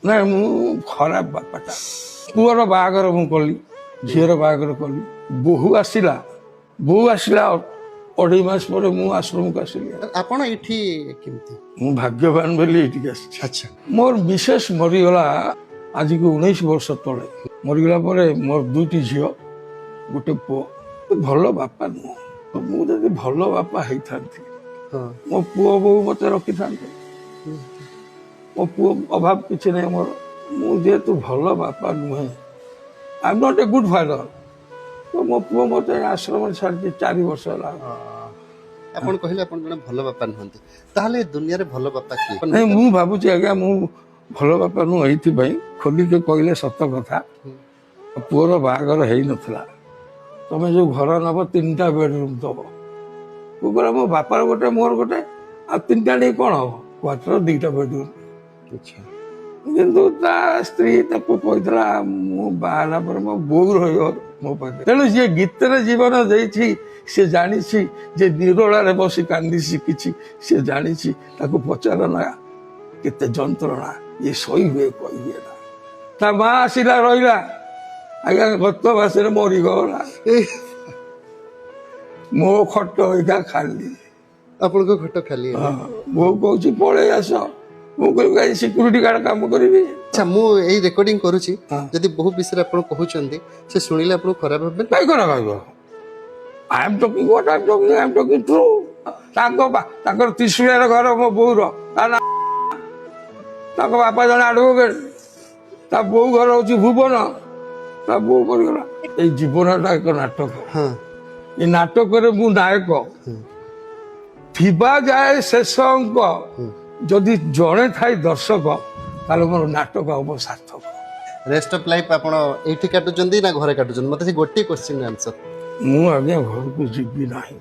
ନା ମୁଁ ଖରାପ ବାପାଟା। ପୁଅର ବାହାଘର ମୁଁ କଲି, ଝିଅର ବାହାଘର କଲି, ବୋହୂ ଆସିଲା 2.5 ମାସ ପରେ ମୁଁ ଆଶ୍ରମକୁ ଆସିଲି। ଆପଣ ଏଠି କେମିତି? ମୁଁ ଭାଗ୍ୟବାନ ବୋଲି ଏଠିକି ଆସିଛି। ଆଚ୍ଛା। ମୋର ବିଶେଷ ମରିଗଲା ଆଜିକୁ 19 ବର୍ଷ ତଳେ। ମରିଗଲା ପରେ ମୋର 2ଟି ଝିଅ, ଗୋଟେ ପୁଅ। ଭଲ ବାପା ନୁହଁ। ମୁଁ ଯଦି ଭଲ ବାପା ହେଇଥାନ୍ତି ହଁ। ମୋ ପୁଅ ବୋହୂ ମତେ ରଖିଥାନ୍ତେ। ମୋ ପୁଅ ଅଭାବ କିଛି ନାହିଁ ମୋର। ମୁଁ ଯେହେତୁ ଭଲ ବାପା ନୁହେଁ, I M not a good father, ତ ମୋ ପୁଅ ମତେ ଆଶ୍ରମରେ ଛାଡ଼ିଛି 4 ବର୍ଷ ହେଲା। ଆପଣ କହିଲେ ଆପଣ ଜଣେ ଭଲ ବାପା ନୁହନ୍ତି, ତାହେଲେ ଦୁନିଆରେ ଭଲ ବାପା କିଏ? ନାଇଁ ମୁଁ ଭାବୁଛି ଆଜ୍ଞା ମୁଁ ଭଲ ବାପା ନୁହଁ ଏଇଥିପାଇଁ, ଖୋଲିକି କହିଲେ ସତ କଥା। ପୁଅର ବାହାଘର ହେଇନଥିଲା, ତମେ ଯୋଉ ଘର ନବ 3ଟା ବେଡରୁମ୍ ଦବ। ମୁଁ କହିଲା ମୋ ବାପାର ଗୋଟେ ମୋର ଗୋଟେ, ଆଉ 3ଟା ନେଇ କଣ ହବ? କ୍ୱାର୍ଟର 2ଟା ବେଡରୁମ୍। ଆଚ୍ଛା। କିନ୍ତୁ ତା ସ୍ତ୍ରୀ ତାକୁ କହିଥିଲା ମୁଁ ବାହା ହେଲା ପରେ ମୋ ବୋଉ ରହିବ ମୋ ପାଖରେ। ତେଣୁ ଯିଏ ଗୀତରେ ଜୀବନ ଦେଇଛି ସେ ଜାଣିଛି, ଯେ ନିରୋଳାରେ ବସି କାନ୍ଦି ଶିଖିଛି ସେ ଜାଣିଛି। ତାକୁ ପଚାର ନା କେତେ ଯନ୍ତ୍ରଣା ଇଏ ସହିହୁଏ କହିହୁଏ ନା। ତା ମା ଆସିଲା ରହିଲା, ଆଜ୍ଞା ଗତ ମାସରେ ମରିଗଲା। ମୋ ଖଟ ଏଇଟା ଖାଲି। ଆପଣଙ୍କ ଘଟ ଖାଲି ହେଲା? ବୋଉ କହୁଛି ପଳେଇ ଆସ। ମୁଁ କହିବି ସିକ୍ୟୁରିଟି ଗାର୍ଡ କାମ କରିବି। ଆଚ୍ଛା, ମୁଁ ଏଇ ରେକର୍ଡିଂ କରୁଛି, ଯଦି ବହୁ ବିଷୟରେ ଆପଣ କହୁଛନ୍ତି ସେ ଶୁଣିଲେ ଆପଣଙ୍କୁ ଖରାପ ଭାବେ? କାଇଁ ଖରାପ ଭାବିବ? I am talking what I am talking true. ତାଙ୍କର ତ୍ରିଶୂଳିଆର ଘର ମୋ ବୋଉର, ତାଙ୍କ ବାପା ଜଣେ ଆଡଭୋକେଟ, ତା ବୋଉ ଘର ହଉଛି ଭୁବନ, ତା ବୋଉ କରିଗଲା। ଏଇ ଜୀବନଟା ଏକ ନାଟକ। ଏ ନାଟକରେ ମୁଁ ନାୟକ। ଥିବା ଯାଏ ଶେଷ ଅଙ୍କ, ଯଦି ଜଣେ ଥାଏ ଦର୍ଶକ ତାହେଲେ ମୋର ନାଟକ ହବ ସାର୍ଥକ। ରେଷ୍ଟ ଅଫ୍ ଲାଇଫ୍ ଆପଣ ଏଇଠି କାଟୁଛନ୍ତି ନା ଘରେ କାଟୁଛନ୍ତି? ମତେ ସେ ଗୋଟିଏ କ୍ୱେଶ୍ଚିନ୍ ଆନ୍ସର। ମୁଁ ଆଜ୍ଞା ଘରକୁ ଯିବି ନାହିଁ।